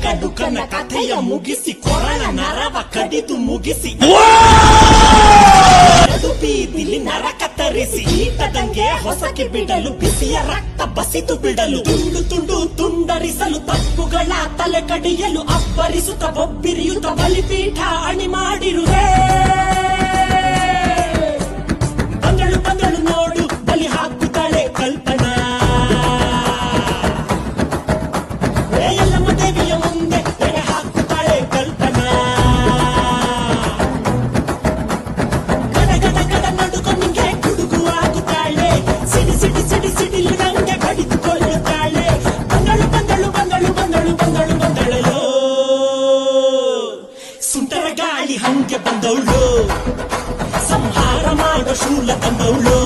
ಗಡುಕನ ಕಥೆಯ ಮುಗಿಸಿ ಕೊರಳ ನರವ ಕಡಿದು ಮುಗಿಸಿ ಬೀದಿಲಿ ನರ ಕತ್ತರಿಸಿ ಈಟದಂಗೆ ಹೊಸಕಿ ಬಿಡಲು ಬಿಸಿಯ ರಕ್ತ ಬಸಿದು ಬಿಡಲು ತುಂಡು ತುಂಡು ತುಂಡರಿಸಲು ತಪ್ಪುಗಳ ತಲೆ ಕಡಿಯಲು ಅಬ್ಬರಿಸುತ್ತ ಬೊಬ್ಬಿರಿಯುತ್ತ ಬಲಿಪೀಠ ಅಣಿ ಮಾಡಿರುವೆ. ಬಂದಳು ಬಂದಳು ನೋಡು ಬಲಿ ಹಾಕುತ್ತಾಳೆ ಕಲ್ಪನಾ. ಎಲ್ಲಮ್ಮ ದೇವಿಯ ಮುಂದೆ ಎಡೆ ಹಾಕುತ್ತಾಳೆ ಕಲ್ಪನಾ. ಗಡ ಗಡ ಗಡ ನಡುಕೊನಿಗೆ ಗುಡುಗು ಆಗುತ್ತಾಳೆ. ಸಿಡಿ ಸಿಡಿ ಸಿಡಿ ಸಿಡಿಲು ನಂಗೆ ಬಡಿದುಕೊಳ್ಳುತ್ತಾಳೆ. ಬಂದಳು ಬಂದಳು ಬಂದಳು ಬಂದಳು ಬಂದಳು ಬಂದಳೋ ಸುಂಟರ ಗಾಳಿ ಹಂಗೆ ಬಂದವಳು. ಸಂಹಾರ ಮಾಡೋ ಶೂಲ ತಂದವಳು.